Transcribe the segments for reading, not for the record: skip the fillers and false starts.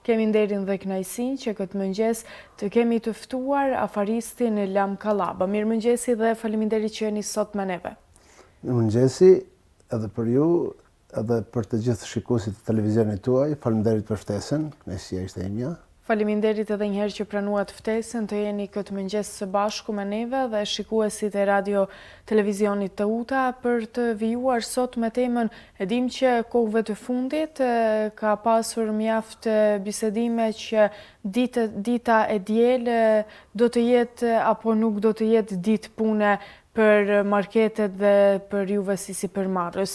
Kemi nderin dhe kënaqësinë që këtë mëngjes të kemi të ftuar afaristin Lam Kallaba. Mirëmëngjesi dhe faleminderit që jeni sot me neve. Mirëmëngjesi edhe për ju, edhe për të gjithë shikuesit të televizionit tuaj. Faleminderit për ftesën, kënaqësia ishte imja. Faleminderit edhe një herë që pranuat ftesën të jeni këtë mëngjes së bashku me neve dhe shikuesit e radio televizionit të UTA për të vijuar sot me temën. E dim që kohëve të fundit ka pasur mjaft bisedime që dita e diel do të jetë apo nuk do të jetë ditë pune për marketet dhe për juve si sipërmarrës.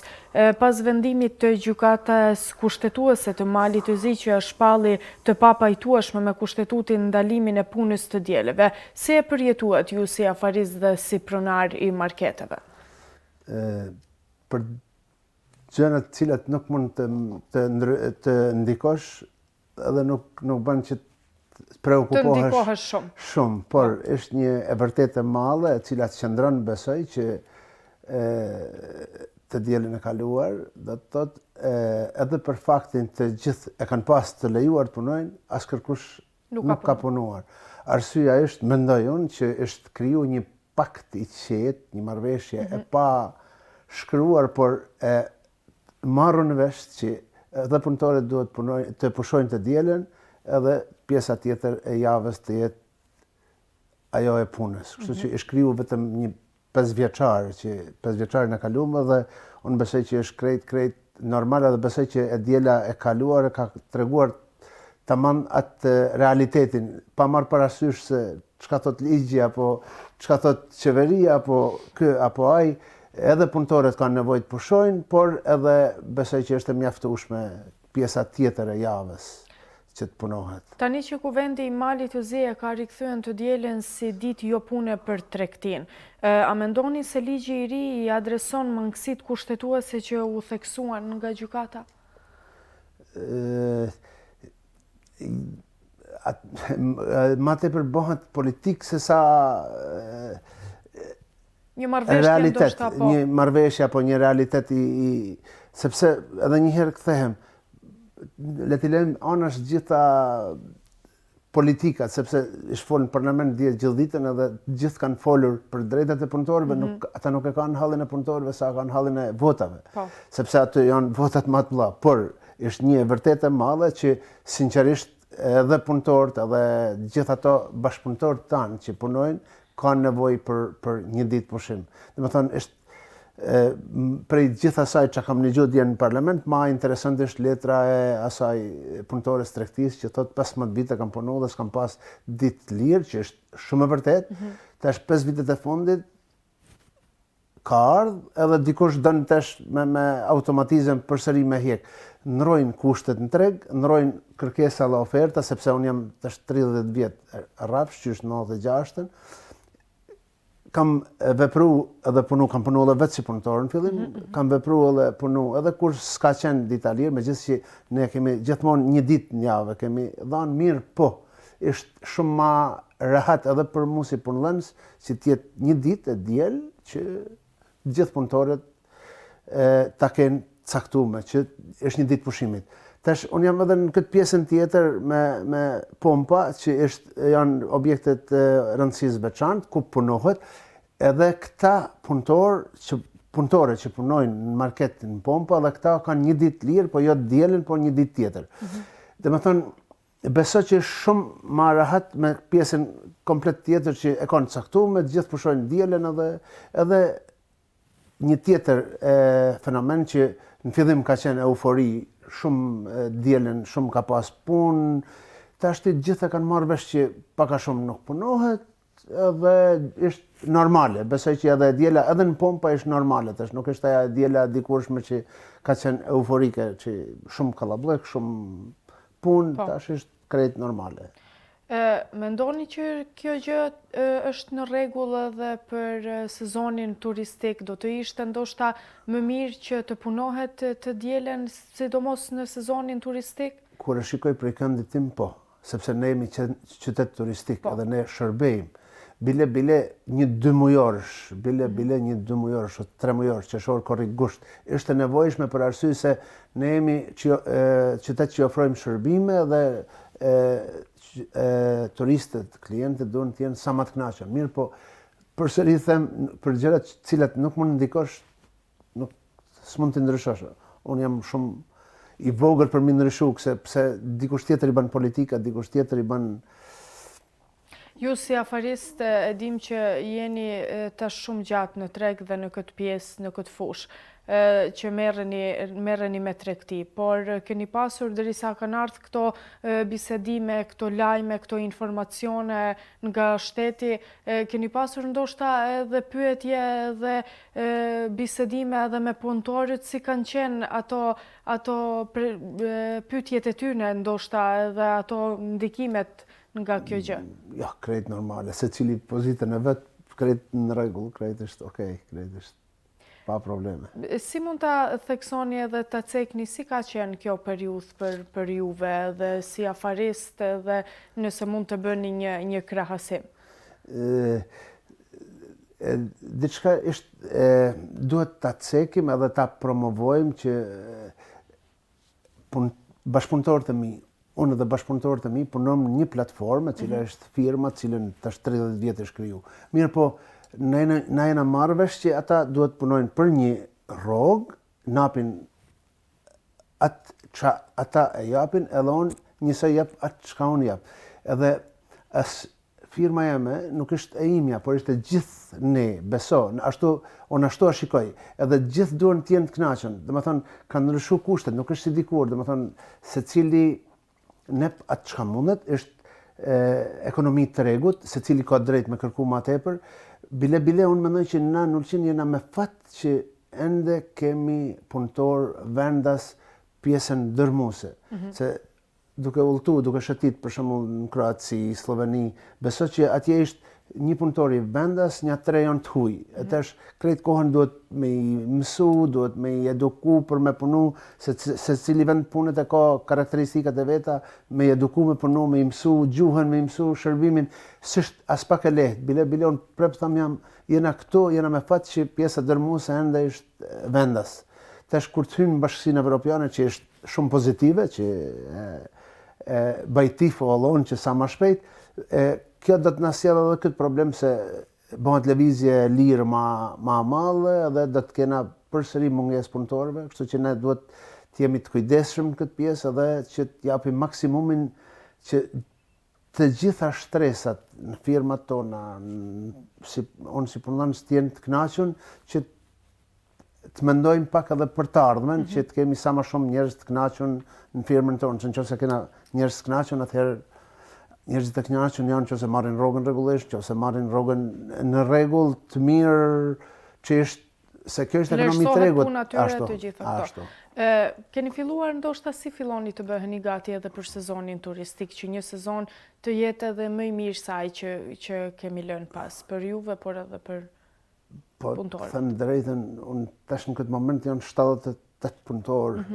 Pas vendimit të gjykatës kushtetuese të Malit të Zi që është shpalli të papajtueshme me kushtetutin ndalimin e punës të dieleve, si e përjetuat ju si afarist dhe si pronar i marketeve? Për gjërat të cilat nuk mund të ndikosh edhe nuk bën që preokupohesh të ndikohesh shumë, por është një e vërtetë e madhe e cila qëndron besoj që të dielën e kaluar, do të thotë edhe për faktin të gjithë e kanë pas të lejuar të punojnë, askush nuk ka punuar. Arsyeja është, mendoj unë, që është kriju një pakt i qetë, një marrëveshje e pa shkruar, por e marrur në vesh që edhe punëtorët duhet të pushojnë të dielën, edhe pjesa tjetër e javës të jetë ajo e punës. Kështu që është kriju vetëm një 5 vjeçar, që 5 vjeçarin e kaluam dhe unë besoj që është krejt normal dhe besoj që e diela e kaluar ka treguar tamam atë realitetin, pa marrë parasysh se çka thot ligji apo çka thot qeveria apo ky apo ai, edhe punëtorët kanë nevojë të pushojnë, por edhe besoj që është e mjaftueshme pjesa tjetër e javës që të punohet. Tani që kuvendi i Malit të Zi ka rikthyen të dielën si ditë jo pune për tregtin, a mendoni se ligji i ri i adreson mangësitë kushtetuese që u theksuan nga gjykata? Ma tepër bëhet politikë se sa një marrëveshje ndoshta po. Një marrëveshje apo një realitet sepse edhe një herë kthehem, le t'i lejmë anash gjitha politikat, sepse është folën në parlament gjithë ditën edhe gjithë kanë folur për drejtat e punëtorëve, ata nuk e kanë hallin e punëtorëve sa kanë hallin e votave, sepse aty janë votat më të mëdha. Por është një vërtetë e madhe që sinqerisht edhe punëtorët edhe gjithë ato bashkëpunëtorët tanë që punojnë kanë nevojë për një ditë pushim. Domethënë është prej gjithë asaj që kam dëgjuar dje në parlament, ma interesant është letra e asaj punëtores tregtisë që thot 15 vite kam punuar dhe s'kam pas ditë të lirë, që është shumë e vërtetë. Tash 5 vitet e fundit ka ardhur edhe dikush dën tash me automatizëm përsëri me hjek. Ndrojnë kushtet në treg, ndrojnë kërkesa dhe oferta, sepse unë jam tash 30 vjet rrapsh, që është 96-ën. Kam vepru edhe punu, kam punu edhe vetë si punëtor në fillim, kam vepru edhe punu edhe kur s'ka qenë dita lirë, me gjithë që ne kemi gjithmonë një ditë në javë, kemi dhanë mirë, po, është shumë ma rehat edhe për mu si punëdhënës, që tjetë një ditë e diel që gjithë punëtorët ta kenë caktume, që është një ditë pushimit. Tash, unë jam edhe në këtë pjesën tjetër me pompa, që janë objektet rëndësisë veçantë, ku punohet, edhe këta punëtore që punojnë në marketin në pompa, dhe këta kanë një ditë lirë, po jo dielën, po një ditë tjetër. Dhe me thënë, besoj që është shumë ma rahat me pjesën komplet tjetër që e kanë caktuar, gjithë pushojnë dielën edhe një tjetër fenomen që në fillim ka qenë eufori, shumë dielën, shumë ka pas punë, tash të gjithë kanë marrë vesh që pak a shumë nuk punohet, edhe është normale. Besoj që edhe diela edhe në pompa është normale, tash nuk është aja diela dikurshme që ka qenë euforike, që shumë kallabllëk, shumë punë, tash është krejt normale. Mendoni që kjo gjë është në rregull edhe për sezonin turistik? Do të ishte ndoshta më mirë që të punohet të dielën, sidomos në sezonin turistik? Kur e shikoj prej këndit tim, po, sepse ne jemi qytet turistik edhe ne shërbejmë. bile një 2 mujorësh, bile një 2 mujorësh, 3 mujorësh, qeshor korrik gusht, ishte nevojshme për arsye se ne jemi qytet që ofrojmë shërbime dhe turistët, klientët duhen të jenë sa më të kënaqur. Mirë, po përsëri them për gjërat cilat nuk mund ndikosh, nuk s'mund të ndryshosh. Unë jam shumë i vogël për mi ndryshu, pse dikush tjetër i bën politika, dikush tjetër i bën. Ju si afarist e dim që jeni tash shumë gjatë në treg dhe në këtë pjesë, në këtë fushë, që merreni me tregti, por keni pasur derisa kanë ardhur këto bisedime, këto lajme, këto informacione nga shteti, keni pasur ndoshta edhe pyetje dhe bisedime edhe me punëtorët, si kanë qenë ato pyetjet e tyre, ndoshta edhe ato ndikimet nga kjo gjë? Ja, krejt normale, secili pozitën e vet, krejt në rregull, krejt është okay, krejt është pa probleme. Si mund ta theksoni edhe ta cekni si ka qenë kjo periudhë për juve dhe si afarist dhe nëse mund të bëni një krahasim? Diçka duhet ta cekim edhe ta promovojmë që bashkëpunëtorët e mi, unë dhe bashkëpunëtorët e mi punojmë në një platformë, e cila është firma, cilën tash 30 vjet është kriju. Mirë, po na jena marrë vesh që ata duhet punojnë për një rrogë, napin atë që ata e japin, edhe unë njësoj jap atë çka unë jap. Edhe firma jeme nuk është e imja, por është e gjithë ne, beso, unë ashtu a shikoj, edhe gjithë duhen të jenë të kënaqur. Domethënë kanë ndryshuar kushtet, nuk është si dikur, domethënë secili nep atë çka mundet, është ekonomi të tregut, secili ka drejt me kërku më tepër. Bile unë mendoj që na në Ulqin jena me fat që ende kemi punëtor vendas pjesën dërmuese. Se duke ulltu, duke shëtit për shembull në Kroaci, Sloveni, beso që atje është një punëtor i vendas, një 3 janë të huj. Atash krejt kohën duhet me i mësu, duhet me i eduku për me punu, se cili vend punët e ka karakteristikat e veta, me i eduku me punu, me i mësu gjuhën, me i mësu shërbimin, s'është as pak e lehtë. Bile unë prep tham jena këtu, jena me fat që pjesa dërmuese ende është vendas. Tash kur të hyjmë në Bashkinë Evropiane, që është shumë pozitive, që bajtifo allon që sa më shpejt, kjo do të na sjellë edhe këtë problem se bëhet lëvizje lirë ma madhe dhe do të kena përsëri mungesë punëtorëve, kështu që ne duhet të jemi të kujdesshëm në këtë pjesë edhe që të japim maksimumin që të gjitha shtresat në firmat tona, unë si punonës të jenë të kënaqur, që të mendojmë pak edhe për të ardhmen, që të kemi sa më shumë njerëz të kënaqur në firmën tonë, që nëse kena njerëz të kënaqur, atëherë njerëzit e kënaqur janë nëse marrin rrogën rregullisht, nëse marrin rrogën në rregull të mirë, që është se kjo është ekonomi e tregut. Ashtu. Keni filluar ndoshta si filloni të bëheni gati edhe për sezonin turistik, që një sezon të jetë edhe më i mirë se ai që kemi lënë pas për juve, por edhe për punëtorët? Po, thënë drejtën, unë tash në këtë moment janë 78 punëtorë,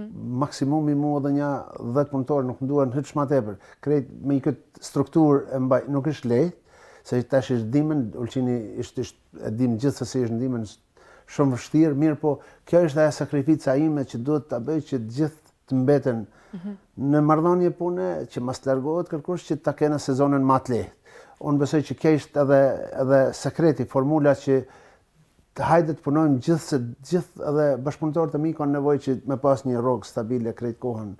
maksimumi mu edhe një 10 punëtorë, nuk nduan hiç më tepër. Krejt me këtë strukturë e mbaj, nuk është lehtë, se tash është dimën, Ulqini është e dim gjithsesi është ndimën shumë vështirë, mirë, po kjo është ajo sakrifica ime që duhet ta bëj që të gjithë të mbeten në marrëdhënie pune, që mos largohet kërkush, që ta kenë sezonin më të lehtë. Unë besoj që kjo është edhe sekreti, formula që hajde të punojmë gjithë edhe bashkëpunëtorët e mi kanë nevojë që me pas një rrogë stabile krejt kohën.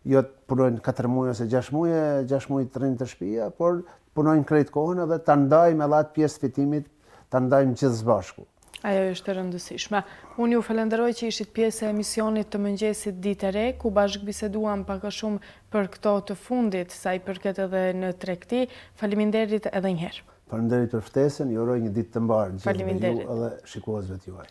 Jo të punojnë 4 muaj ose 6 muaj, 6 muaj të rrinë të shtëpia, por punojnë krejt kohën edhe ta ndajmë edhe atë pjesë fitimit, ta ndajmë gjithë së bashku. Ajo është e rëndësishme. Unë ju falenderoj që ishit pjesë e emisionit të mëngjesit Ditë e Re, ku bashkë biseduam pak a shumë për këto të fundit, sa i përket edhe në tregti. Faleminderit edhe një herë. Faleminderit për ftesën, ju uroj një ditë të mbarë gjithë ju edhe shikuesve tuaj.